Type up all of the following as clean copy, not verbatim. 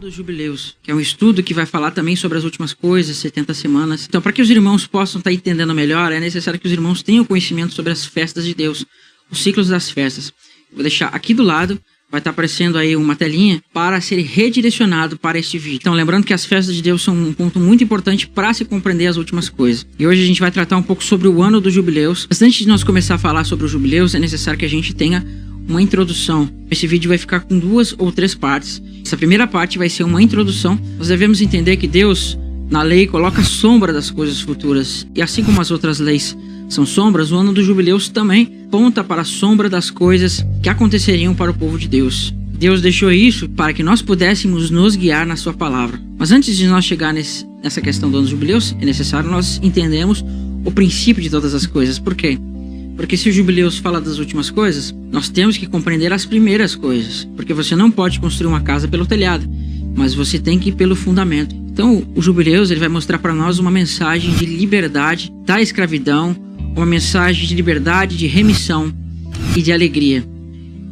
dos jubileus, que é um estudo que vai falar também sobre as últimas coisas, 70 semanas. Então, para que os irmãos possam estar entendendo melhor, é necessário que os irmãos tenham conhecimento sobre as festas de Deus, os ciclos das festas. Vou deixar aqui do lado, vai estar aparecendo aí uma telinha para ser redirecionado para este vídeo. Então, lembrando que as festas de Deus são um ponto muito importante para se compreender as últimas coisas. E hoje a gente vai tratar um pouco sobre o ano dos jubileus. Mas antes de nós começar a falar sobre os jubileus, é necessário que a gente tenha uma introdução. Esse vídeo vai ficar com 2 ou 3 partes. Essa primeira parte vai ser uma introdução. Nós devemos entender que Deus, na lei, coloca a sombra das coisas futuras. E assim como as outras leis são sombras, o ano dos jubileus também aponta para a sombra das coisas que aconteceriam para o povo de Deus. Deus deixou isso para que nós pudéssemos nos guiar na sua palavra. Mas antes de nós chegar nessa questão do ano dos jubileus, é necessário nós entendermos o princípio de todas as coisas. Por quê? Porque se o jubileus fala das últimas coisas, nós temos que compreender as primeiras coisas. Porque você não pode construir uma casa pelo telhado, mas você tem que ir pelo fundamento. Então, o jubileus ele vai mostrar para nós uma mensagem de liberdade da escravidão, uma mensagem de liberdade, de remissão e de alegria.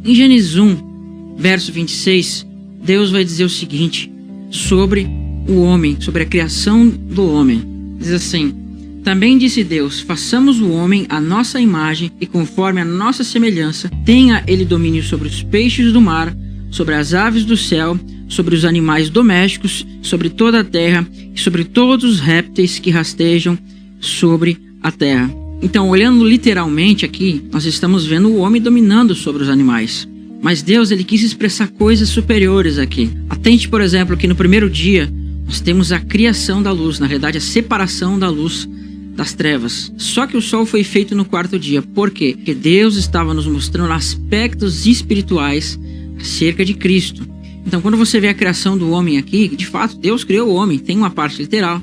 Em Gênesis 1, verso 26, Deus vai dizer o seguinte sobre o homem, sobre a criação do homem. Diz assim: também disse Deus, façamos o homem à nossa imagem e conforme a nossa semelhança, tenha ele domínio sobre os peixes do mar, sobre as aves do céu, sobre os animais domésticos, sobre toda a terra e sobre todos os répteis que rastejam sobre a terra. Então, olhando literalmente aqui, nós estamos vendo o homem dominando sobre os animais. Mas Deus ele quis expressar coisas superiores aqui. Atente, por exemplo, que no primeiro dia nós temos a criação da luz, na verdade a separação da luz das trevas. Só que o sol foi feito no 4º dia. Por quê? Porque Deus estava nos mostrando aspectos espirituais acerca de Cristo. Então, quando você vê a criação do homem aqui, de fato, Deus criou o homem, tem uma parte literal,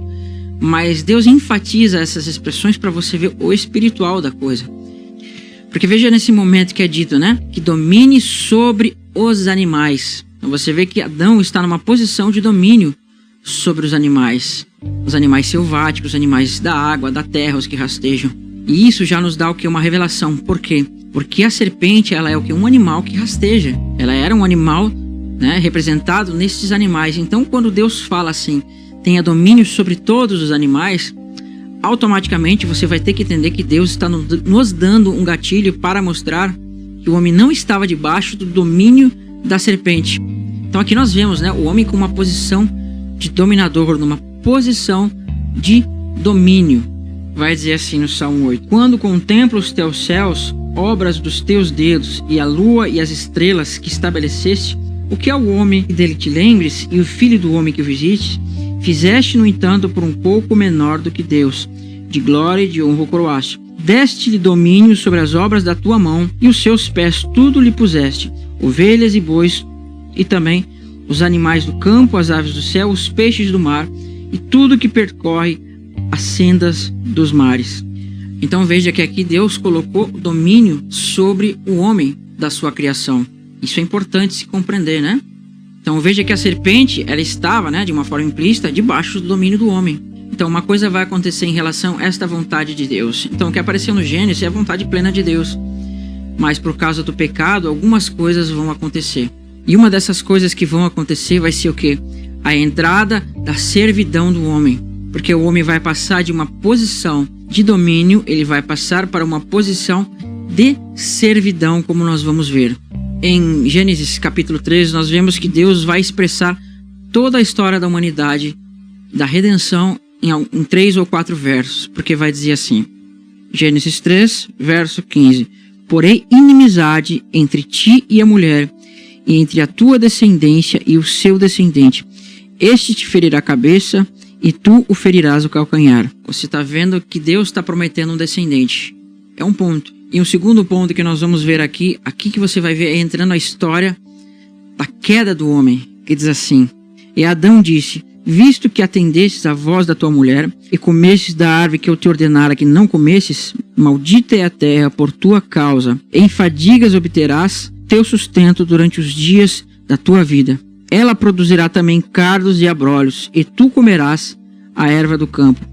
mas Deus enfatiza essas expressões para você ver o espiritual da coisa. Porque veja nesse momento que é dito, né? Que domine sobre os animais. Então você vê que Adão está numa posição de domínio sobre os animais selváticos, os animais da água, da terra, os que rastejam. E isso já nos dá o que? Uma revelação. Por quê? Porque a serpente, ela é o que? Um animal que rasteja. Ela era um animal, né, representado nesses animais. Então, quando Deus fala assim, tenha domínio sobre todos os animais, automaticamente você vai ter que entender que Deus está nos dando um gatilho para mostrar que o homem não estava debaixo do domínio da serpente. Então aqui nós vemos, né, o homem com uma posição de dominador, numa posição de domínio. Vai dizer assim no Salmo 8: quando contemplo os teus céus, obras dos teus dedos, e a lua e as estrelas que estabeleceste, o que é o homem que dele te lembres, e o filho do homem que o visites? Fizeste, no entanto, por um pouco menor do que Deus, de glória e de honra o coroaste. Deste-lhe domínio sobre as obras da tua mão, e os seus pés tudo lhe puseste, ovelhas e bois, e também os animais do campo, as aves do céu, os peixes do mar, e tudo que percorre as sendas dos mares. Então veja que aqui Deus colocou domínio sobre o homem da sua criação. Isso é importante se compreender, né? Então veja que a serpente, ela estava, né, de uma forma implícita, debaixo do domínio do homem. Então uma coisa vai acontecer em relação a esta vontade de Deus. Então o que apareceu no Gênesis é a vontade plena de Deus. Mas por causa do pecado, algumas coisas vão acontecer. E uma dessas coisas que vão acontecer vai ser o quê? A entrada da servidão do homem. Porque o homem vai passar de uma posição de domínio, ele vai passar para uma posição de servidão, como nós vamos ver. Em Gênesis capítulo 13, nós vemos que Deus vai expressar toda a história da humanidade, da redenção, em 3 ou 4 versos, porque vai dizer assim, Gênesis 3, verso 15: porém inimizade entre ti e a mulher, e entre a tua descendência e o seu descendente. Este te ferirá a cabeça, e tu o ferirás o calcanhar. Você está vendo que Deus está prometendo um descendente. É um ponto. E um segundo ponto que nós vamos ver aqui que você vai ver é entrando a história da queda do homem, que diz assim: e Adão disse, visto que atendestes à voz da tua mulher, e comestes da árvore que eu te ordenara que não comesses, maldita é a terra por tua causa, em fadigas obterás teu sustento durante os dias da tua vida. Ela produzirá também cardos e abrolhos, e tu comerás a erva do campo.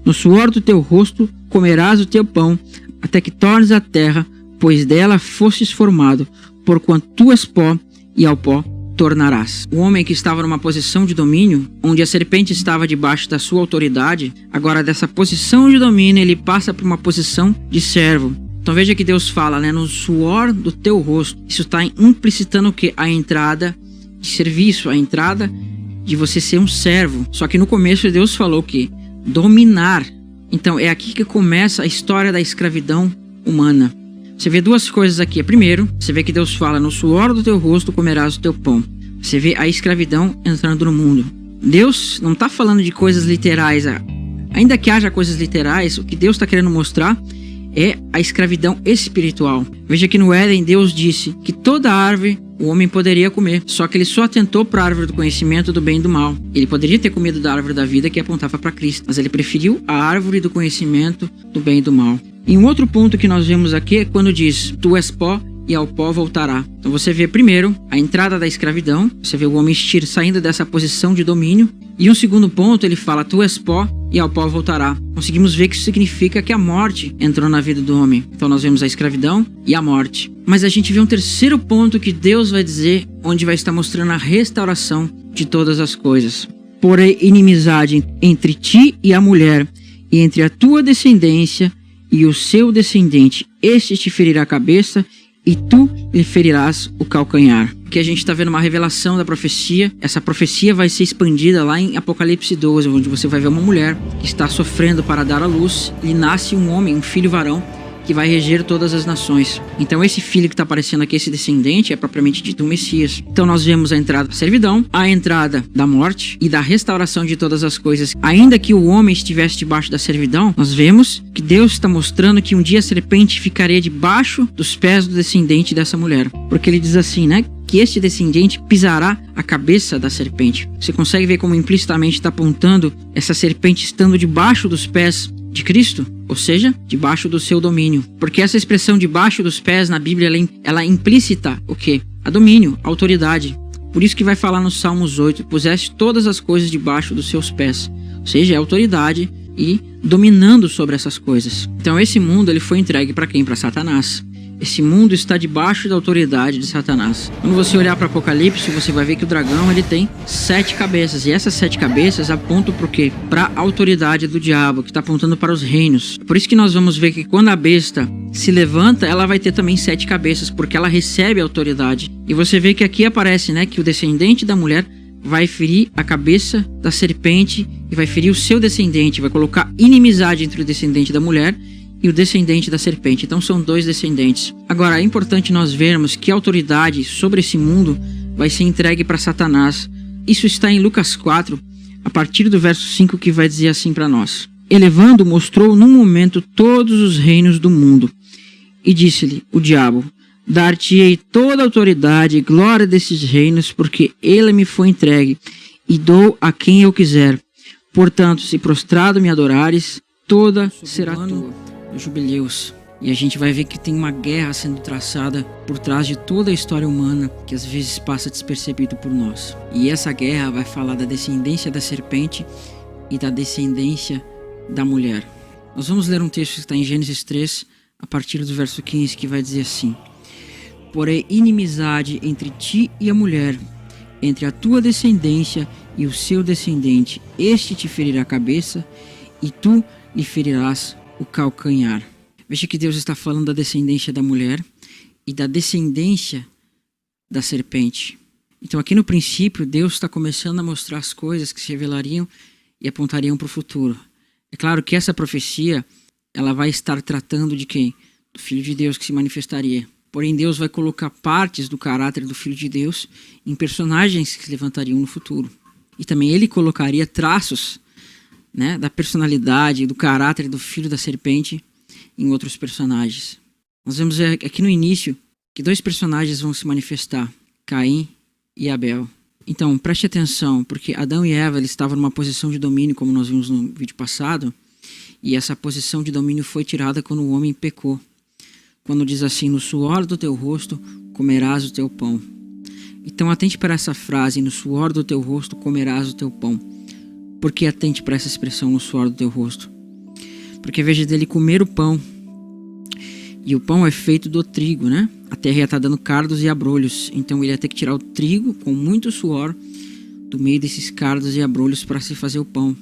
No suor do teu rosto comerás o teu pão, até que tornes a terra, pois dela fostes formado, porquanto tu és pó, e ao pó tornarás. O homem que estava numa posição de domínio, onde a serpente estava debaixo da sua autoridade, agora dessa posição de domínio ele passa para uma posição de servo. Então veja que Deus fala, né, no suor do teu rosto. Isso está implicitando o quê? A entrada de serviço, a entrada de você ser um servo. Só que no começo Deus falou que dominar. Então é aqui que começa a história da escravidão humana. Você vê duas coisas aqui. Primeiro, você vê que Deus fala, no suor do teu rosto comerás o teu pão. Você vê a escravidão entrando no mundo. Deus não está falando de coisas literais. Ainda que haja coisas literais, o que Deus está querendo mostrar é a escravidão espiritual. Veja que no Éden Deus disse que toda árvore o homem poderia comer, só que ele só atentou para a árvore do conhecimento do bem e do mal. Ele poderia ter comido da árvore da vida que apontava para Cristo, mas ele preferiu a árvore do conhecimento do bem e do mal. E um outro ponto que nós vemos aqui é quando diz, tu és pó e ao pó voltará. Então você vê primeiro a entrada da escravidão, você vê o homem saindo dessa posição de domínio. E um segundo ponto, ele fala, tu és pó e ao pó voltará. Conseguimos ver que isso significa que a morte entrou na vida do homem. Então nós vemos a escravidão e a morte. Mas a gente vê um terceiro ponto que Deus vai dizer, onde vai estar mostrando a restauração de todas as coisas. Porém, inimizade entre ti e a mulher, e entre a tua descendência e o seu descendente. Este te ferirá a cabeça, e tu lhe ferirás o calcanhar. Aqui a gente está vendo uma revelação da profecia. Essa profecia vai ser expandida lá em Apocalipse 12, onde você vai ver uma mulher que está sofrendo para dar à luz. E nasce um homem, um filho varão, que vai reger todas as nações. Então esse filho que está aparecendo aqui, esse descendente, é propriamente dito o Messias. Então nós vemos a entrada da servidão, a entrada da morte e da restauração de todas as coisas. Ainda que o homem estivesse debaixo da servidão, nós vemos que Deus está mostrando que um dia a serpente ficaria debaixo dos pés do descendente dessa mulher. Porque ele diz assim, né? Que este descendente pisará a cabeça da serpente. Você consegue ver como implicitamente está apontando essa serpente estando debaixo dos pés de Cristo, ou seja, debaixo do seu domínio. Porque essa expressão debaixo dos pés na Bíblia, ela implícita o quê? A domínio, a autoridade. Por isso que vai falar no Salmos 8, puseste todas as coisas debaixo dos seus pés. Ou seja, é autoridade e dominando sobre essas coisas. Então esse mundo ele foi entregue para quem? Para Satanás. Esse mundo está debaixo da autoridade de Satanás. Quando você olhar para Apocalipse, você vai ver que o dragão ele tem 7 cabeças. E essas 7 cabeças apontam para o quê? Para a autoridade do diabo, que está apontando para os reinos. Por isso que nós vamos ver que quando a besta se levanta, ela vai ter também 7 cabeças, porque ela recebe a autoridade. E você vê que aqui aparece, né, que o descendente da mulher vai ferir a cabeça da serpente e vai ferir o seu descendente. Vai colocar inimizade entre o descendente da mulher e o descendente da serpente. Então são 2 descendentes. Agora é importante nós vermos que a autoridade sobre esse mundo vai ser entregue para Satanás. Isso está em Lucas 4, a partir do verso 5, que vai dizer assim para nós. Elevando, mostrou num momento todos os reinos do mundo. E disse-lhe o diabo, dar-te-ei toda a autoridade e glória desses reinos, porque ele me foi entregue, e dou a quem eu quiser. Portanto, se prostrado me adorares, toda será tua. Jubileus. E a gente vai ver que tem uma guerra sendo traçada por trás de toda a história humana, que às vezes passa despercebido por nós. E essa guerra vai falar da descendência da serpente e da descendência da mulher. Nós vamos ler um texto que está em Gênesis 3, a partir do verso 15, que vai dizer assim: porém inimizade entre ti e a mulher, entre a tua descendência e o seu descendente. Este te ferirá a cabeça, e tu lhe ferirás o calcanhar. Veja que Deus está falando da descendência da mulher e da descendência da serpente. Então aqui no princípio Deus está começando a mostrar as coisas que se revelariam e apontariam para o futuro. É claro que essa profecia ela vai estar tratando de quem? Do Filho de Deus que se manifestaria. Porém Deus vai colocar partes do caráter do Filho de Deus em personagens que se levantariam no futuro. E também ele colocaria traços, né, da personalidade, do caráter do filho da serpente em outros personagens. Nós vemos aqui no início que 2 personagens vão se manifestar, Caim e Abel. Então preste atenção, porque Adão e Eva eles estavam numa posição de domínio, como nós vimos no vídeo passado, e essa posição de domínio foi tirada quando o homem pecou. Quando diz assim, no suor do teu rosto comerás o teu pão. Então atente para essa frase, no suor do teu rosto comerás o teu pão. Por que atente para essa expressão, no suor do teu rosto? Porque veja dele comer o pão E o pão é feito do trigo, né? A terra ia estar dando cardos e abrolhos. Então ele ia ter que tirar o trigo com muito suor do meio desses cardos e abrolhos para se fazer o pão.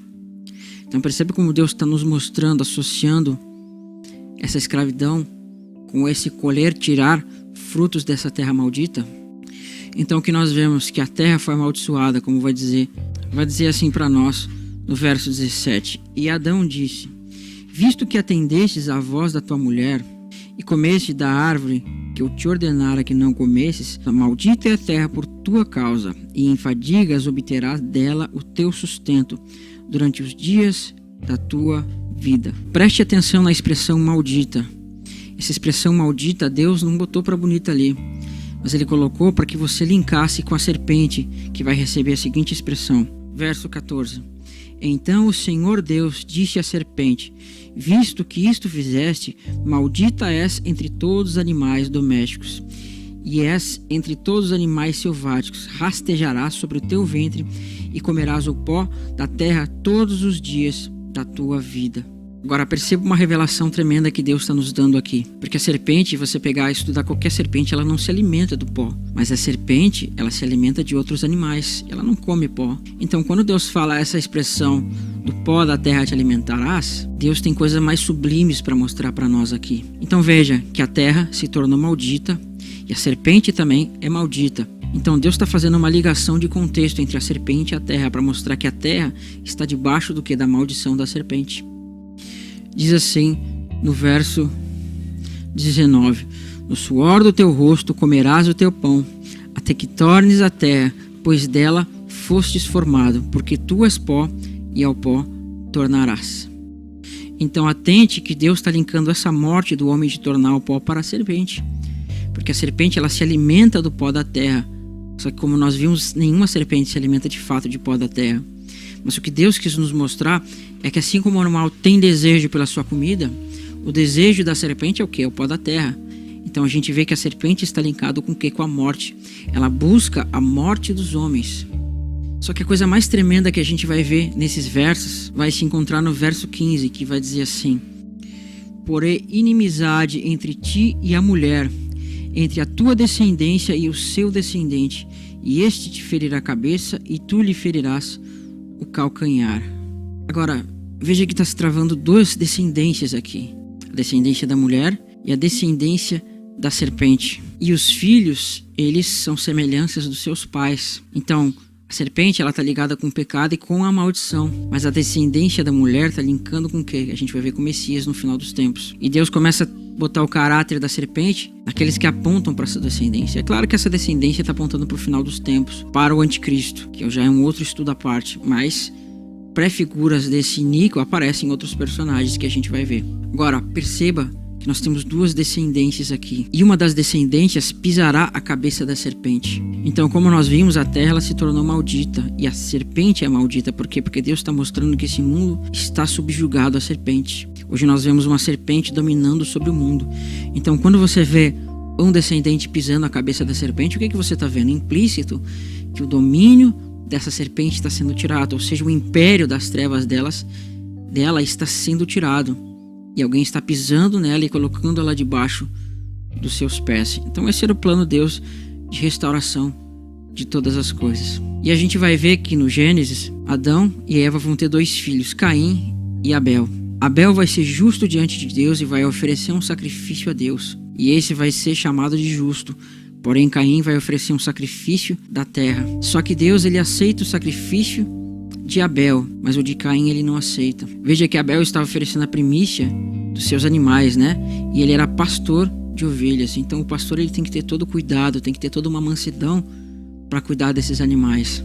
Então percebe como Deus está nos mostrando, associando essa escravidão com esse colher, tirar frutos dessa terra maldita. Então o que nós vemos? Que a terra foi amaldiçoada, como vai dizer assim para nós no verso 17. E Adão disse: visto que atendestes à voz da tua mulher e comeste da árvore que eu te ordenara que não comesses, maldita é a terra por tua causa, e em fadigas obterás dela o teu sustento durante os dias da tua vida. Preste atenção na expressão maldita. Essa expressão maldita Deus não botou para bonita ali, mas ele colocou para que você linkasse com a serpente, que vai receber a seguinte expressão. Verso 14. Então o Senhor Deus disse à serpente: visto que isto fizeste, maldita és entre todos os animais domésticos, e és entre todos os animais selváticos, rastejarás sobre o teu ventre, e comerás o pó da terra todos os dias da tua vida. Agora perceba uma revelação tremenda que Deus está nos dando aqui. Porque a serpente, você pegar e estudar qualquer serpente, ela não se alimenta do pó. Mas a serpente, ela se alimenta de outros animais. Ela não come pó. Então quando Deus fala essa expressão do pó da terra te alimentarás, Deus tem coisas mais sublimes para mostrar para nós aqui. Então veja que a terra se tornou maldita e a serpente também é maldita. Então Deus está fazendo uma ligação de contexto entre a serpente e a terra para mostrar que a terra está debaixo do que? Da maldição da serpente. Diz assim no verso 19: no suor do teu rosto comerás o teu pão, até que tornes a terra, pois dela fostes formado, porque tu és pó e ao pó tornarás. Então atente que Deus está linkando essa morte do homem de tornar o pó para a serpente, porque a serpente ela se alimenta do pó da terra. Só que como nós vimos, nenhuma serpente se alimenta de fato de pó da terra. Mas o que Deus quis nos mostrar é que assim como o animal tem desejo pela sua comida, o desejo da serpente é o quê? É o pó da terra. Então a gente vê que a serpente está linkada com o quê? Com a morte. Ela busca a morte dos homens. Só que a coisa mais tremenda que a gente vai ver nesses versos vai se encontrar no verso 15, que vai dizer assim: porém inimizade entre ti e a mulher, entre a tua descendência e o seu descendente, e este te ferirá a cabeça e tu lhe ferirás o calcanhar. Agora, veja que está se travando duas descendências aqui. A descendência da mulher e a descendência da serpente. E os filhos, eles são semelhanças dos seus pais. Então, a serpente, ela está ligada com o pecado e com a maldição. Mas a descendência da mulher está linkando com o quê? A gente vai ver com o Messias no final dos tempos. E Deus começa a botar o caráter da serpente naqueles que apontam para essa descendência. É claro que essa descendência está apontando para o final dos tempos, para o anticristo, que já é um outro estudo à parte, mas pré-figuras desse iníquo aparecem em outros personagens que a gente vai ver. Agora, perceba que nós temos duas descendências aqui, e uma das descendências pisará a cabeça da serpente. Então, como nós vimos, a terra ela se tornou maldita, e a serpente é maldita. Por quê? Porque Deus está mostrando que esse mundo está subjugado à serpente. Hoje nós vemos uma serpente dominando sobre o mundo. Então, quando você vê um descendente pisando a cabeça da serpente, o que você está vendo? Implícito que o domínio dessa serpente está sendo tirado, ou seja, o império das trevas dela está sendo tirado. E alguém está pisando nela e colocando ela debaixo dos seus pés. Então esse era o plano de Deus de restauração de todas as coisas. E a gente vai ver que no Gênesis, Adão e Eva vão ter dois filhos, Caim e Abel. Abel vai ser justo diante de Deus e vai oferecer um sacrifício a Deus. E esse vai ser chamado de justo. Porém, Caim vai oferecer um sacrifício da terra. Só que Deus ele aceita o sacrifício de Abel, mas o de Caim ele não aceita. Veja que Abel estava oferecendo a primícia dos seus animais, né? E ele era pastor de ovelhas. Então o pastor ele tem que ter todo o cuidado, tem que ter toda uma mansidão para cuidar desses animais.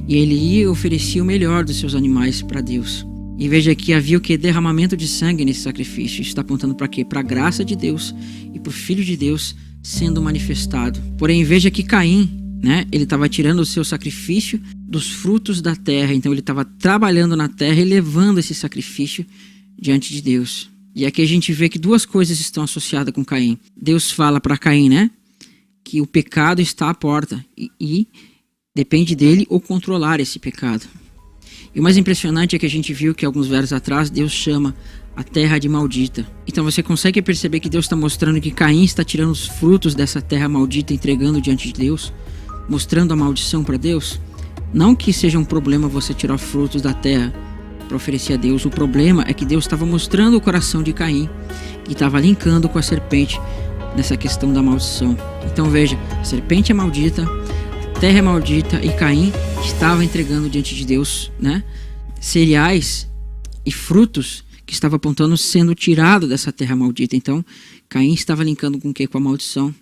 E ele ia e oferecia o melhor dos seus animais para Deus. E veja que havia o que? Derramamento de sangue nesse sacrifício. Isso está apontando para quê? Para a graça de Deus e para o Filho de Deus sendo manifestado. Porém, veja que Caim, né? Ele estava tirando o seu sacrifício dos frutos da terra. Então ele estava trabalhando na terra e levando esse sacrifício diante de Deus. E aqui a gente vê que duas coisas estão associadas com Caim. Deus fala para Caim, né? Que o pecado está à porta e depende dele ou controlar esse pecado. E o mais impressionante é que a gente viu que alguns versos atrás Deus chama a terra de maldita. Então você consegue perceber que Deus está mostrando que Caim está tirando os frutos dessa terra maldita, entregando diante de Deus, mostrando a maldição para Deus? Não que seja um problema você tirar frutos da terra para oferecer a Deus. O problema é que Deus estava mostrando o coração de Caim e estava linkando com a serpente nessa questão da maldição. Então veja, a serpente é maldita, a terra é maldita e Caim estava entregando diante de Deus, né, cereais e frutos que estava apontando sendo tirado dessa terra maldita. Então Caim estava linkando com o que? Com a maldição.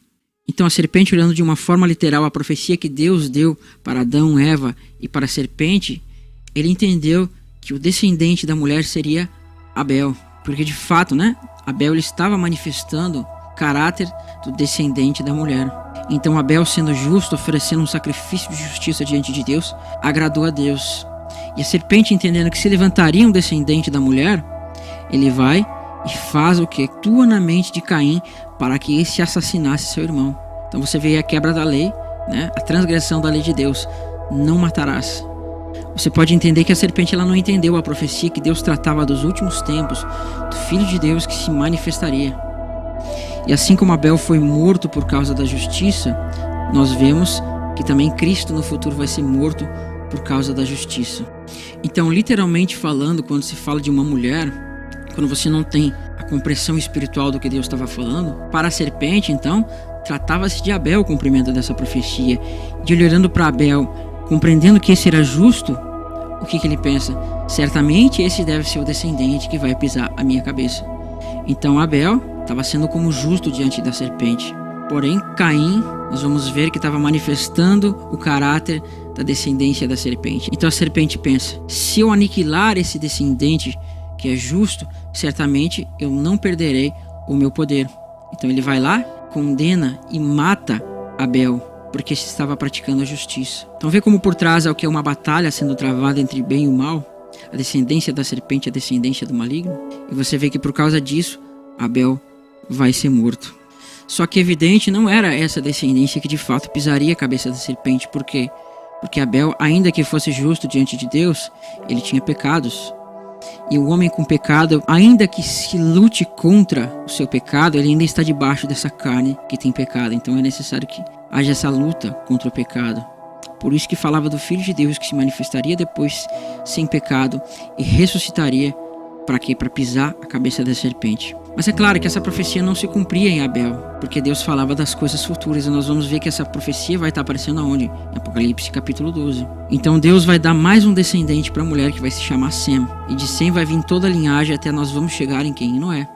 Então a serpente, olhando de uma forma literal a profecia que Deus deu para Adão, Eva e para a serpente, ele entendeu que o descendente da mulher seria Abel, porque de fato, né, Abel ele estava manifestando o caráter do descendente da mulher. Então Abel, sendo justo, oferecendo um sacrifício de justiça diante de Deus, agradou a Deus. E a serpente, entendendo que se levantaria um descendente da mulher, ele vai e faz o que? Atua na mente de Caim para que esse assassinasse seu irmão. Então você vê a quebra da lei, né? A transgressão da lei de Deus. Não matarás. Você pode entender que a serpente ela não entendeu a profecia que Deus tratava dos últimos tempos, do Filho de Deus que se manifestaria. E assim como Abel foi morto por causa da justiça, nós vemos que também Cristo no futuro vai ser morto por causa da justiça. Então, literalmente falando, quando se fala de uma mulher, quando você não tem a compreensão espiritual do que Deus estava falando, para a serpente, então, tratava-se de Abel o cumprimento dessa profecia. De ele olhando para Abel, compreendendo que esse era justo, o que ele pensa? Certamente esse deve ser o descendente que vai pisar a minha cabeça. Então Abel estava sendo como justo diante da serpente. Porém, Caim, nós vamos ver que estava manifestando o caráter da descendência da serpente. Então a serpente pensa, se eu aniquilar esse descendente que é justo, certamente eu não perderei o meu poder. Então ele vai lá, condena e mata Abel, porque se estava praticando a justiça. Então vê como por trás é o que é uma batalha sendo travada entre bem e o mal, a descendência da serpente e a descendência do maligno. E você vê que por causa disso, Abel vai ser morto. Só que evidente não era essa descendência que de fato pisaria a cabeça da serpente. Por quê? Porque Abel, ainda que fosse justo diante de Deus, ele tinha pecados. E o homem com pecado, ainda que se lute contra o seu pecado, ele ainda está debaixo dessa carne que tem pecado. Então é necessário que haja essa luta contra o pecado. Por isso que falava do Filho de Deus que se manifestaria depois sem pecado e ressuscitaria para quê? Para pisar a cabeça da serpente. Mas é claro que essa profecia não se cumpria em Abel, porque Deus falava das coisas futuras. E nós vamos ver que essa profecia vai estar aparecendo aonde? Em Apocalipse capítulo 12. Então Deus vai dar mais um descendente para a mulher que vai se chamar Sem. E de Sem vai vir toda a linhagem até nós vamos chegar em quem? Em Noé.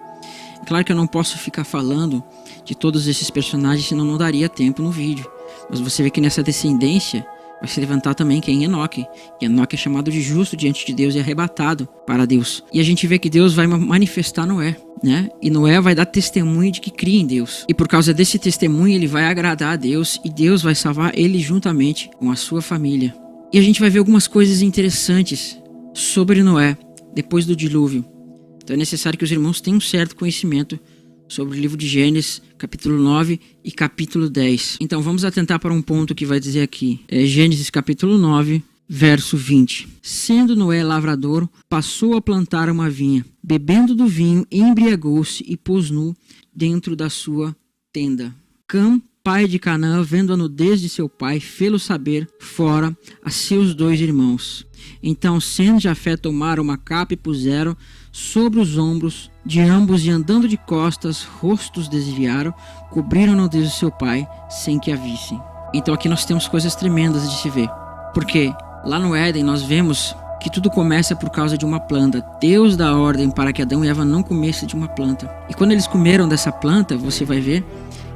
É claro que eu não posso ficar falando de todos esses personagens, senão não daria tempo no vídeo. Mas você vê que nessa descendência vai se levantar também quem? Enoque. E Enoque é chamado de justo diante de Deus e arrebatado para Deus. E a gente vê que Deus vai manifestar Noé, né? E Noé vai dar testemunho de que cria em Deus. E por causa desse testemunho ele vai agradar a Deus e Deus vai salvar ele juntamente com a sua família. E a gente vai ver algumas coisas interessantes sobre Noé depois do dilúvio. Então é necessário que os irmãos tenham um certo conhecimento sobre o livro de Gênesis, capítulo 9 e capítulo 10. Então vamos atentar para um ponto que vai dizer aqui. Gênesis capítulo 9, verso 20. Sendo Noé lavrador, passou a plantar uma vinha. Bebendo do vinho, embriagou-se e pôs nu dentro da sua tenda. Cã, pai de Canaã, vendo a nudez de seu pai, fê-lo saber fora a seus 2 irmãos. Então Sem e Jafé tomaram uma capa e puseram sobre os ombros de ambos, e andando de costas, rostos desviaram, cobriram a nudez de seu pai, sem que a vissem. Então aqui nós temos coisas tremendas de se ver. Porque lá no Éden nós vemos que tudo começa por causa de uma planta. Deus dá ordem para que Adão e Eva não comessem de uma planta. E quando eles comeram dessa planta, você vai ver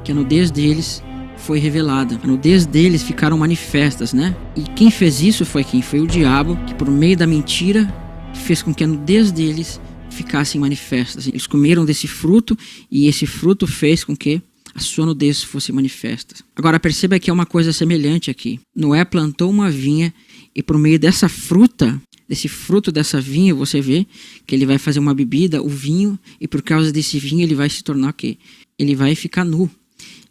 que a nudez deles foi revelada. A nudez deles ficaram manifestas, né? E quem fez isso foi quem? Foi o diabo, que por meio da mentira fez com que a nudez deles ficassem manifestas. Eles comeram desse fruto e esse fruto fez com que a sua nudez fosse manifesta. Agora perceba que é uma coisa semelhante aqui. Noé plantou uma vinha e por meio dessa fruta, desse fruto dessa vinha, você vê que ele vai fazer uma bebida, o vinho, e por causa desse vinho ele vai se tornar o quê? Ele vai ficar nu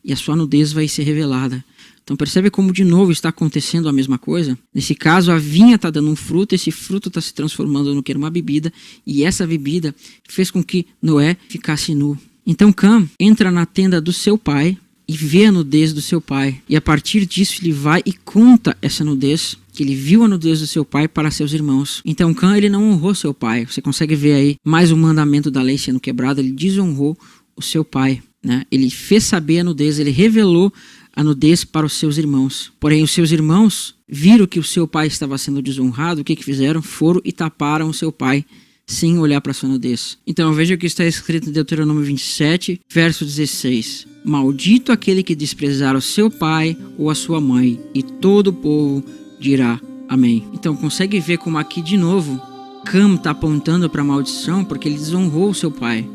e a sua nudez vai ser revelada. Então percebe como de novo está acontecendo a mesma coisa? Nesse caso, a vinha está dando um fruto, esse fruto está se transformando no que era uma bebida, e essa bebida fez com que Noé ficasse nu. Então Cam entra na tenda do seu pai e vê a nudez do seu pai. E a partir disso ele vai e conta essa nudez, que ele viu a nudez do seu pai, para seus irmãos. Então Cam, ele não honrou seu pai. Você consegue ver aí mais um mandamento da lei sendo quebrado. Ele desonrou o seu pai, né? Ele fez saber a nudez, ele revelou a nudez para os seus irmãos. Porém, os seus irmãos viram que o seu pai estava sendo desonrado. O que fizeram? Foram e taparam o seu pai sem olhar para sua nudez. Então veja o que está escrito em Deuteronômio 27, verso 16. Maldito aquele que desprezar o seu pai ou a sua mãe, e todo o povo dirá amém. Então consegue ver como aqui de novo Cam está apontando para a maldição, porque ele desonrou o seu pai.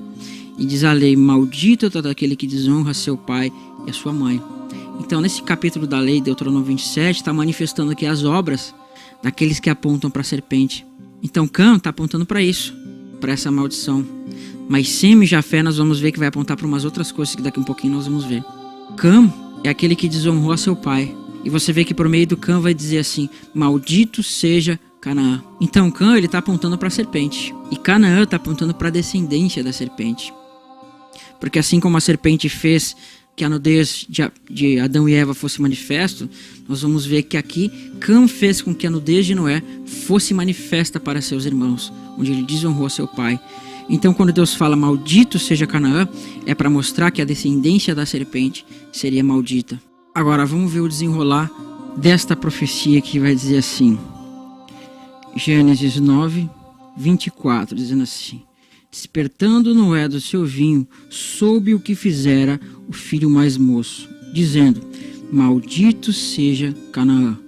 E diz a lei: maldito é todo aquele que desonra seu pai e a sua mãe. Então nesse capítulo da lei, Deuteronômio 27, está manifestando aqui as obras daqueles que apontam para a serpente. Então Cam está apontando para isso, para essa maldição. Mas Sem e Jafé nós vamos ver que vai apontar para umas outras coisas que daqui a um pouquinho nós vamos ver. Cam é aquele que desonrou a seu pai. E você vê que por meio do Cam vai dizer assim: maldito seja Canaã. Então Cam, ele está apontando para a serpente. E Canaã está apontando para a descendência da serpente. Porque assim como a serpente fez que a nudez de Adão e Eva fosse manifesto, nós vamos ver que aqui Cam fez com que a nudez de Noé fosse manifesta para seus irmãos, onde ele desonrou seu pai. Então quando Deus fala maldito seja Canaã, é para mostrar que a descendência da serpente seria maldita. Agora vamos ver o desenrolar desta profecia que vai dizer assim, Gênesis 9, 24, dizendo assim: despertando Noé do seu vinho, soube o que fizera o filho mais moço, dizendo: maldito seja Canaã.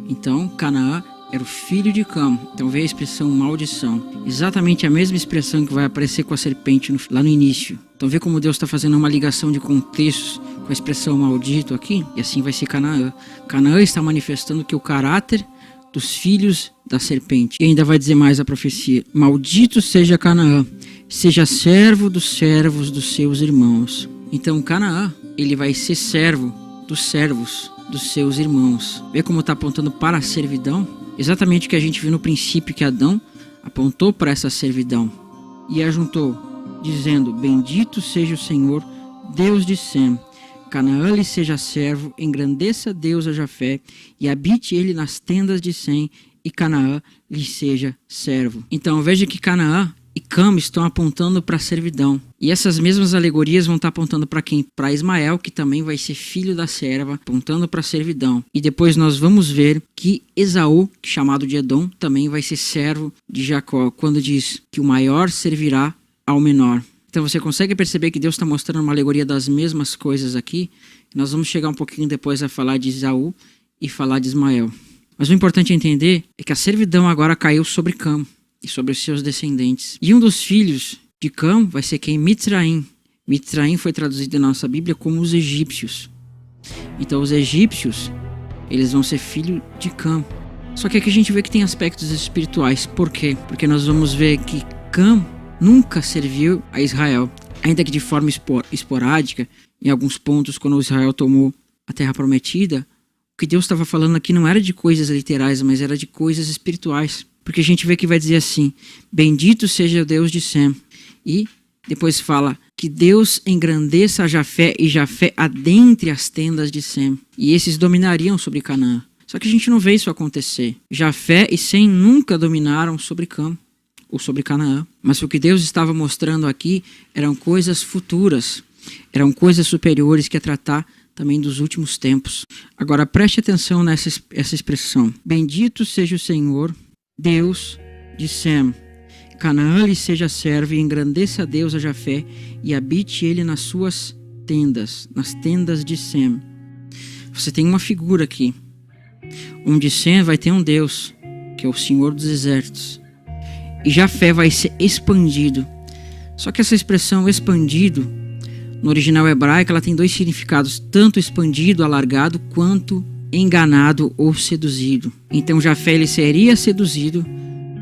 Então Canaã era o filho de Cam. Então veio a expressão maldição, exatamente a mesma expressão que vai aparecer com a serpente lá no início. Então vê como Deus está fazendo uma ligação de contextos com a expressão maldito aqui, e assim vai ser Canaã. Canaã está manifestando que o caráter dos filhos da serpente. E ainda vai dizer mais a profecia: maldito seja Canaã, seja servo dos servos dos seus irmãos. Então Canaã, ele vai ser servo dos servos dos seus irmãos. Vê como está apontando para a servidão? Exatamente o que a gente viu no princípio, que Adão apontou para essa servidão. E ajuntou, dizendo: bendito seja o Senhor, Deus de Sem. Canaã lhe seja servo, engrandeça Deus a Jafé, e habite ele nas tendas de Sem, e Canaã lhe seja servo. Então veja que Canaã e Cam estão apontando para a servidão. E essas mesmas alegorias vão estar apontando para quem? Para Ismael, que também vai ser filho da serva, apontando para a servidão. E depois nós vamos ver que Esaú, chamado de Edom, também vai ser servo de Jacó, quando diz que o maior servirá ao menor. Então você consegue perceber que Deus está mostrando uma alegoria das mesmas coisas aqui. Nós vamos chegar um pouquinho depois a falar de Esaú e falar de Ismael. Mas o importante entender é que a servidão agora caiu sobre Cam e sobre os seus descendentes. E um dos filhos de Cam vai ser quem? Mitzraim. Mitzraim foi traduzido na nossa Bíblia como os egípcios. Então os egípcios, eles vão ser filhos de Cam. Só que aqui a gente vê que tem aspectos espirituais. Por quê? Porque nós vamos ver que Cam nunca serviu a Israel, ainda que de forma esporádica, em alguns pontos, quando Israel tomou a terra prometida. O que Deus estava falando aqui não era de coisas literais, mas era de coisas espirituais. Porque a gente vê que vai dizer assim: bendito seja o Deus de Sem. E depois fala que Deus engrandeça a Jafé, e Jafé adentre as tendas de Sem. E esses dominariam sobre Canaã. Só que a gente não vê isso acontecer. Jafé e Sem nunca dominaram sobre Cam ou sobre Canaã. Mas o que Deus estava mostrando aqui eram coisas futuras, eram coisas superiores, que é tratar também dos últimos tempos. Agora preste atenção nessa expressão: bendito seja o Senhor, Deus de Sem. Canaã lhe seja servo, e engrandeça a Deus a Jafé, e habite ele nas suas tendas, nas tendas de Sem. Você tem uma figura aqui, onde Sem vai ter um Deus, que é o Senhor dos exércitos, e Jafé vai ser expandido. Só que essa expressão expandido, no original hebraico, ela tem dois significados: tanto expandido, alargado, quanto enganado ou seduzido. Então Jafé, ele seria seduzido,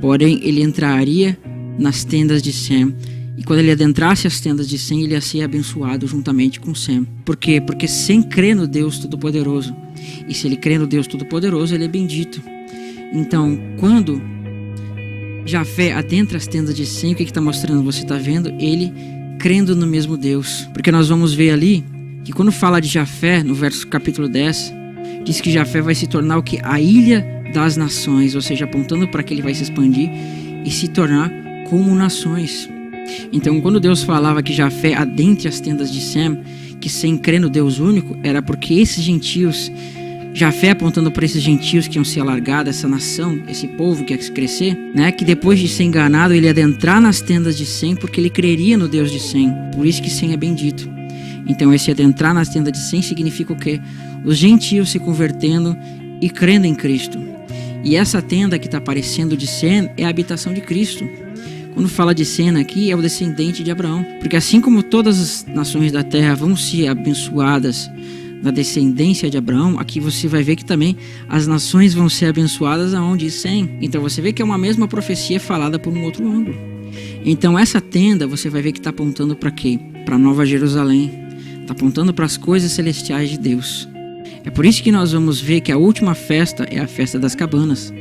porém ele entraria nas tendas de Sem, E quando ele adentrasse as tendas de Sem, ele ia ser abençoado juntamente com Sem. Por quê? Porque Sem crê no Deus Todo-Poderoso. E se ele crê no Deus Todo-Poderoso, ele é bendito. Então, quando Jafé adentra as tendas de Sem, o que está mostrando? Você está vendo ele crendo no mesmo Deus. Porque nós vamos ver ali que quando fala de Jafé, no verso capítulo 10, diz que Jafé vai se tornar o que? A ilha das nações, ou seja, apontando para que ele vai se expandir e se tornar como nações. Então, quando Deus falava que Jafé adentre as tendas de Sem, que Sem crê no Deus único, era porque esses gentios, Jafé apontando para esses gentios que iam ser alargados, essa nação, esse povo que ia crescer, né? Que depois de ser enganado, ele ia adentrar nas tendas de Sem, porque ele creria no Deus de Sem. Por isso que Sem é bendito. Então, esse adentrar nas tendas de Sem significa o quê? Os gentios se convertendo e crendo em Cristo. E essa tenda que está aparecendo de Sem é a habitação de Cristo. Quando fala de Sem aqui, é o descendente de Abraão. Porque assim como todas as nações da terra vão ser abençoadas na descendência de Abraão, aqui você vai ver que também as nações vão ser abençoadas aonde? Sem. Então você vê que é uma mesma profecia falada por um outro ângulo. Então essa tenda você vai ver que está apontando para quê? Para Nova Jerusalém. Está apontando para as coisas celestiais de Deus. É por isso que nós vamos ver que a última festa é a festa das cabanas.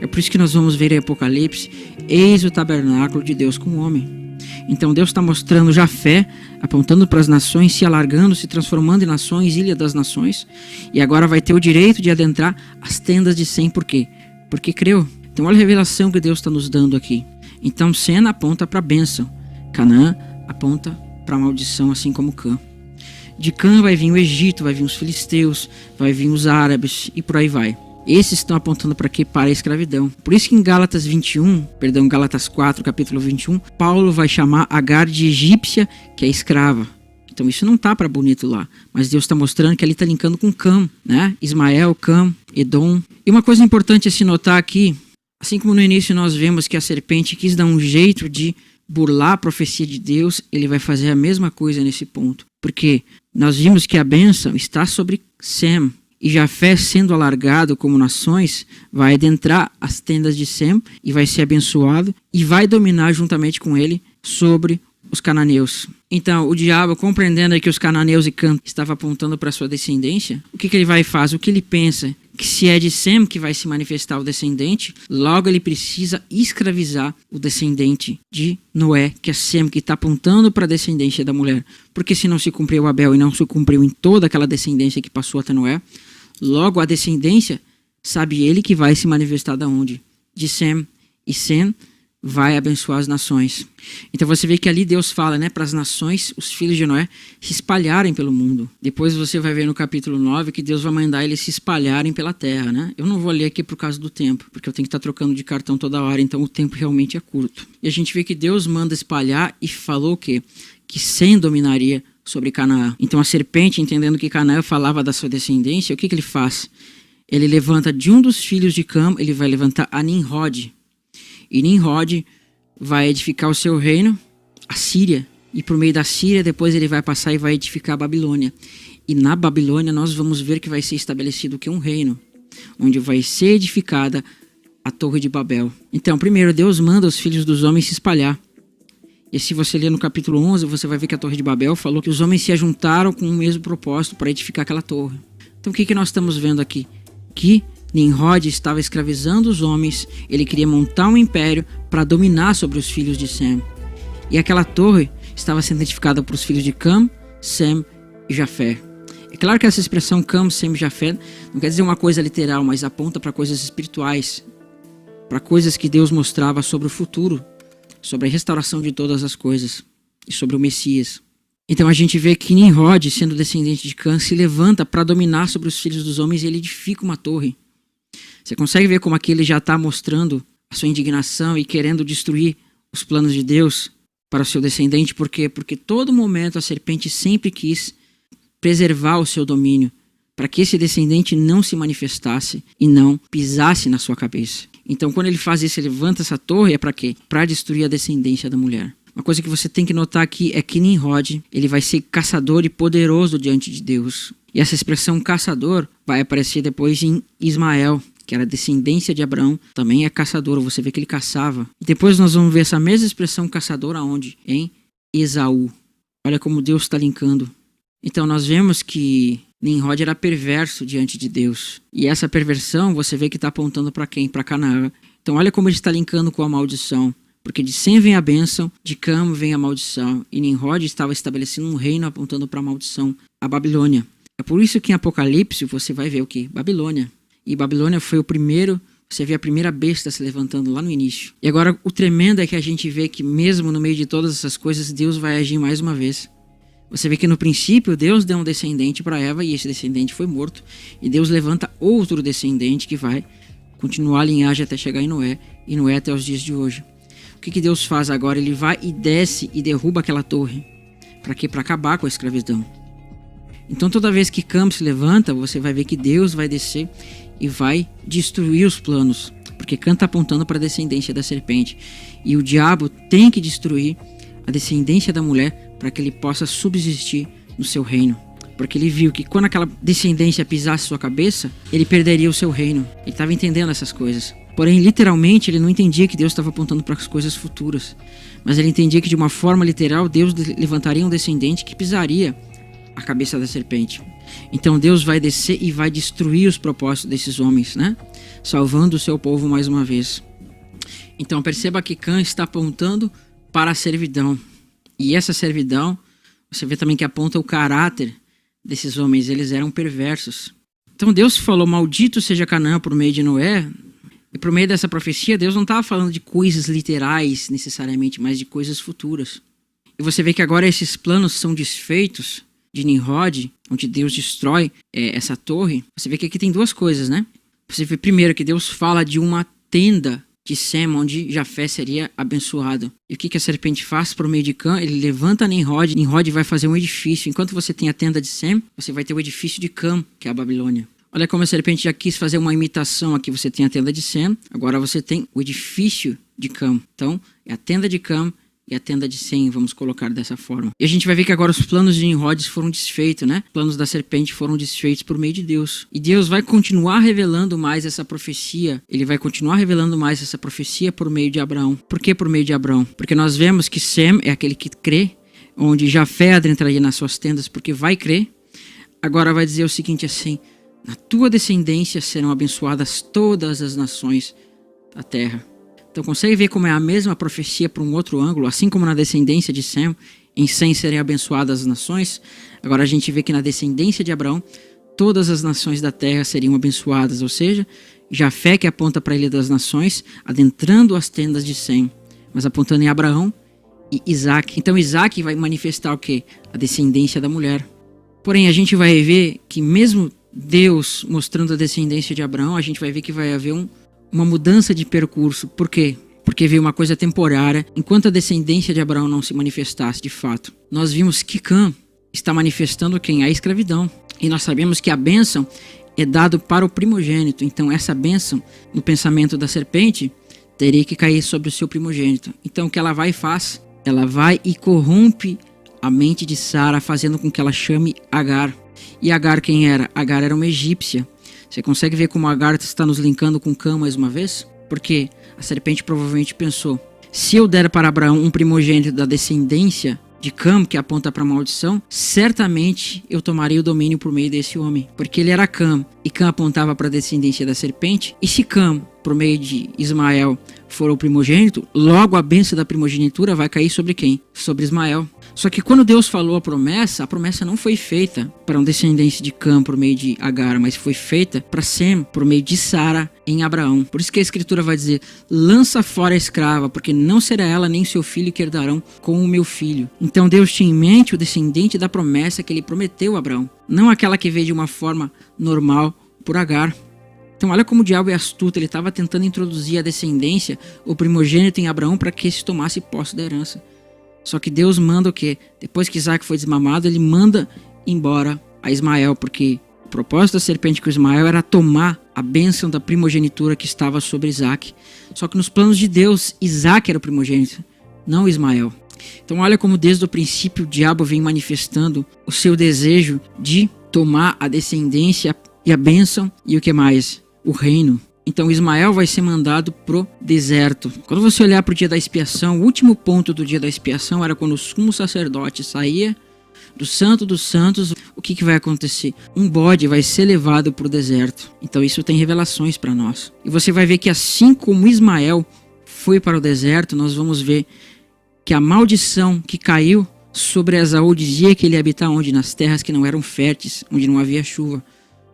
É por isso que nós vamos ver em Apocalipse, eis o tabernáculo de Deus com o homem. Então Deus está mostrando Jafé, apontando para as nações, se alargando, se transformando em nações, ilha das nações. E agora vai ter o direito de adentrar as tendas de Sem. Por quê? Porque creu. Então olha a revelação que Deus está nos dando aqui. Então Sem aponta para a bênção. Canaã aponta para a maldição, assim como Cã. De Cã vai vir o Egito, vai vir os filisteus, vai vir os árabes e por aí vai. Esses estão apontando para quê? Para a escravidão. Por isso que em Gálatas 4, capítulo 21, Paulo vai chamar Agar de egípcia, que é escrava. Então isso não tá para bonito lá, mas Deus está mostrando que ali está linkando com Cã, né? Ismael, Cã, Edom. E uma coisa importante a se notar aqui, assim como no início nós vemos que a serpente quis dar um jeito de burlar a profecia de Deus, ele vai fazer a mesma coisa nesse ponto. Porque nós vimos que a bênção está sobre Sem. E Jafé, sendo alargado como nações, vai adentrar as tendas de Sem e vai ser abençoado e vai dominar juntamente com ele sobre os cananeus. Então, o diabo, compreendendo que os cananeus e Cã estavam apontando para sua descendência, o que ele vai fazer? O que ele pensa? Que se é de Sem que vai se manifestar o descendente, logo ele precisa escravizar o descendente de Noé, que é Sem, que está apontando para a descendência da mulher. Porque se não se cumpriu Abel e não se cumpriu em toda aquela descendência que passou até Noé, logo a descendência, sabe ele que vai se manifestar da onde? De Sem. E Sem vai abençoar as nações. Então você vê que ali Deus fala, né, para as nações, os filhos de Noé, se espalharem pelo mundo. Depois você vai ver no capítulo 9 que Deus vai mandar eles se espalharem pela terra, né? Eu não vou ler aqui por causa do tempo, porque eu tenho que estar trocando de cartão toda hora, então o tempo realmente é curto. E a gente vê que Deus manda espalhar e falou o quê? Que Sem dominaria sobre Canaã. Então a serpente, entendendo que Canaã falava da sua descendência, o que ele faz? Ele levanta de um dos filhos de Cã, ele vai levantar a Nimrod. E Nimrod vai edificar o seu reino, a Síria. E por meio da Síria, depois ele vai passar e vai edificar a Babilônia. E na Babilônia nós vamos ver que vai ser estabelecido um reino, onde vai ser edificada a Torre de Babel. Então, primeiro, Deus manda os filhos dos homens se espalhar. E se você ler no capítulo 11, você vai ver que a Torre de Babel falou que os homens se ajuntaram com o mesmo propósito para edificar aquela torre. Então o que nós estamos vendo aqui? Que Nimrod estava escravizando os homens, ele queria montar um império para dominar sobre os filhos de Sem. E aquela torre estava sendo edificada por os filhos de Cã, Sem e Jafé. É claro que essa expressão Cã, Sem e Jafé não quer dizer uma coisa literal, mas aponta para coisas espirituais, para coisas que Deus mostrava sobre o futuro, sobre a restauração de todas as coisas e sobre o Messias. Então a gente vê que Nimrod, sendo descendente de Cã, se levanta para dominar sobre os filhos dos homens e ele edifica uma torre. Você consegue ver como aqui ele já está mostrando a sua indignação e querendo destruir os planos de Deus para o seu descendente? Por quê? Porque todo momento a serpente sempre quis preservar o seu domínio, para que esse descendente não se manifestasse e não pisasse na sua cabeça. Então quando ele faz isso, ele levanta essa torre, é para quê? Para destruir a descendência da mulher. Uma coisa que você tem que notar aqui é que Nimrod, ele vai ser caçador e poderoso diante de Deus. E essa expressão caçador vai aparecer depois em Ismael, que era descendência de Abraão, também é caçador, você vê que ele caçava. E depois nós vamos ver essa mesma expressão caçador aonde? Em Esaú. Olha como Deus está linkando. Então nós vemos que Nimrod era perverso diante de Deus. E essa perversão você vê que está apontando para quem? Para Canaã. Então olha como ele está linkando com a maldição. Porque de Sem vem a bênção, de Cam vem a maldição. E Nimrod estava estabelecendo um reino apontando para a maldição, a Babilônia. É por isso que em Apocalipse você vai ver o que? Babilônia. E Babilônia foi o primeiro, você vê a primeira besta se levantando lá no início. E agora o tremendo é que a gente vê que mesmo no meio de todas essas coisas, Deus vai agir mais uma vez. Você vê que no princípio Deus deu um descendente para Eva e esse descendente foi morto. E Deus levanta outro descendente que vai continuar a linhagem até chegar em Noé. E Noé até os dias de hoje. O que Deus faz agora? Ele vai e desce e derruba aquela torre. Para quê? Para acabar com a escravidão. Então toda vez que Cam se levanta, você vai ver que Deus vai descer e vai destruir os planos. Porque Cam está apontando para a descendência da serpente. E o diabo tem que destruir a descendência da mulher para que ele possa subsistir no seu reino. Porque ele viu que quando aquela descendência pisasse sua cabeça, ele perderia o seu reino. Ele estava entendendo essas coisas. Porém, literalmente, ele não entendia que Deus estava apontando para as coisas futuras. Mas ele entendia que de uma forma literal, Deus levantaria um descendente que pisaria a cabeça da serpente. Então Deus vai descer e vai destruir os propósitos desses homens, né? Salvando o seu povo mais uma vez. Então perceba que Cam está apontando para a servidão. E essa servidão, você vê também que aponta o caráter desses homens. Eles eram perversos. Então Deus falou, maldito seja Canaã por meio de Noé. E por meio dessa profecia, Deus não estava falando de coisas literais necessariamente, mas de coisas futuras. E você vê que agora esses planos são desfeitos de Nimrod, onde Deus destrói essa torre. Você vê que aqui tem duas coisas, né? Você vê primeiro que Deus fala de uma tenda de Sem, onde Jafé seria abençoado. E o que a serpente faz por meio de Cam? Ele levanta Nimrod, Nimrod vai fazer um edifício. Enquanto você tem a tenda de Sem, você vai ter o edifício de Cam, que é a Babilônia. Olha como a serpente já quis fazer uma imitação. Aqui você tem a tenda de Sem, agora você tem o edifício de Cam. Então, é a tenda de Cam e a tenda de Sem, vamos colocar dessa forma. E a gente vai ver que agora os planos de Nimrod foram desfeitos, né? Os planos da serpente foram desfeitos por meio de Deus. E Deus vai continuar revelando mais essa profecia. Ele vai continuar revelando mais essa profecia por meio de Abraão. Por que por meio de Abraão? Porque nós vemos que Sem é aquele que crê, onde Jafé adentraria nas suas tendas porque vai crer. Agora vai dizer o seguinte assim: na tua descendência serão abençoadas todas as nações da terra. Então consegue ver como é a mesma profecia por um outro ângulo, assim como na descendência de Sem, em Sem serem abençoadas as nações. Agora a gente vê que na descendência de Abraão, todas as nações da terra seriam abençoadas, ou seja, Jafé que aponta para a ilha das nações, adentrando as tendas de Sem, mas apontando em Abraão e Isaac. Então Isaac vai manifestar o quê? A descendência da mulher. Porém a gente vai ver que mesmo Deus mostrando a descendência de Abraão, a gente vai ver que vai haver uma mudança de percurso. Por quê? Porque veio uma coisa temporária, enquanto a descendência de Abraão não se manifestasse de fato. Nós vimos que Cam está manifestando quem? A escravidão. E nós sabemos que a bênção é dada para o primogênito. Então essa bênção, no pensamento da serpente, teria que cair sobre o seu primogênito. Então o que ela vai e faz? Ela vai e corrompe a mente de Sara, fazendo com que ela chame Agar. E Agar quem era? Agar era uma egípcia. Você consegue ver como Agar está nos linkando com Cam mais uma vez? Porque a serpente provavelmente pensou: se eu der para Abraão um primogênito da descendência de Cam, que aponta para a maldição, certamente eu tomarei o domínio por meio desse homem. Porque ele era Cam, e Cam apontava para a descendência da serpente. E se Cam, por meio de Ismael, for o primogênito, logo a bênção da primogenitura vai cair sobre quem? Sobre Ismael. Só que quando Deus falou a promessa não foi feita para um descendente de Cam por meio de Agar, mas foi feita para Sem por meio de Sara em Abraão. Por isso que a escritura vai dizer: lança fora a escrava, porque não será ela nem seu filho que herdarão com o meu filho. Então Deus tinha em mente o descendente da promessa que ele prometeu a Abraão, não aquela que veio de uma forma normal por Agar. Então olha como o diabo é astuto, ele estava tentando introduzir a descendência, o primogênito em Abraão, para que se tomasse posse da herança. Só que Deus manda o quê? Depois que Isaac foi desmamado, ele manda embora a Ismael, porque o propósito da serpente com Ismael era tomar a bênção da primogenitura que estava sobre Isaac. Só que nos planos de Deus, Isaac era o primogênito, não Ismael. Então olha como desde o princípio o diabo vem manifestando o seu desejo de tomar a descendência e a bênção e o que mais? O reino. Então Ismael vai ser mandado pro deserto. Quando você olhar para o dia da expiação, o último ponto do dia da expiação era quando o sumo sacerdote saía do Santo dos Santos. O que vai acontecer? Um bode vai ser levado para o deserto. Então isso tem revelações para nós. E você vai ver que assim como Ismael foi para o deserto, nós vamos ver que a maldição que caiu sobre Esaú dizia que ele ia habitar onde? Nas terras que não eram férteis, onde não havia chuva,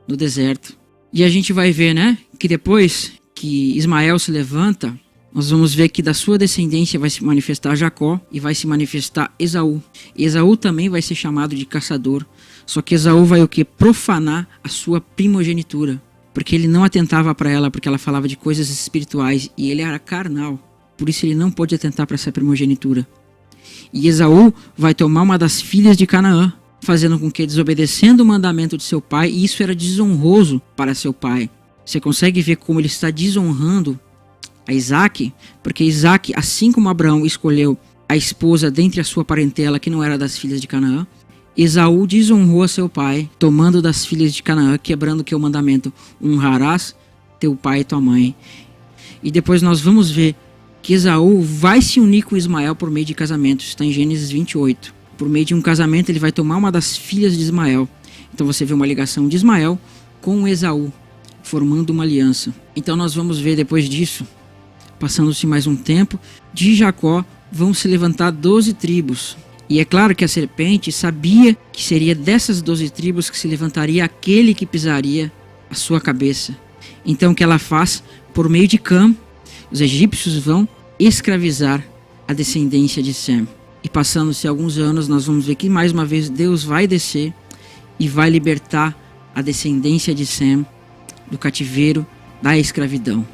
no deserto. E a gente vai ver, né, que depois que Ismael se levanta, nós vamos ver que da sua descendência vai se manifestar Jacó e vai se manifestar Esaú. E Esaú também vai ser chamado de caçador. Só que Esaú vai o que? Profanar a sua primogenitura. Porque ele não atentava para ela, porque ela falava de coisas espirituais e ele era carnal. Por isso ele não pôde atentar para essa primogenitura. E Esaú vai tomar uma das filhas de Canaã, fazendo com que, desobedecendo o mandamento de seu pai, e isso era desonroso para seu pai. Você consegue ver como ele está desonrando a Isaac? Porque Isaac, assim como Abraão escolheu a esposa dentre a sua parentela que não era das filhas de Canaã, Esaú desonrou a seu pai, tomando das filhas de Canaã, quebrando que é o mandamento: honrarás teu pai e tua mãe. E depois nós vamos ver que Esaú vai se unir com Ismael por meio de casamento. Isso está em Gênesis 28. Por meio de um casamento ele vai tomar uma das filhas de Ismael. Então você vê uma ligação de Ismael com Esaú, formando uma aliança. Então nós vamos ver depois disso, passando-se mais um tempo, de Jacó vão se levantar 12 tribos. E é claro que a serpente sabia que seria dessas 12 tribos que se levantaria aquele que pisaria a sua cabeça. Então o que ela faz? Por meio de Cã, os egípcios vão escravizar a descendência de Sem. E passando-se alguns anos, nós vamos ver que mais uma vez Deus vai descer e vai libertar a descendência de Sem do cativeiro, da escravidão.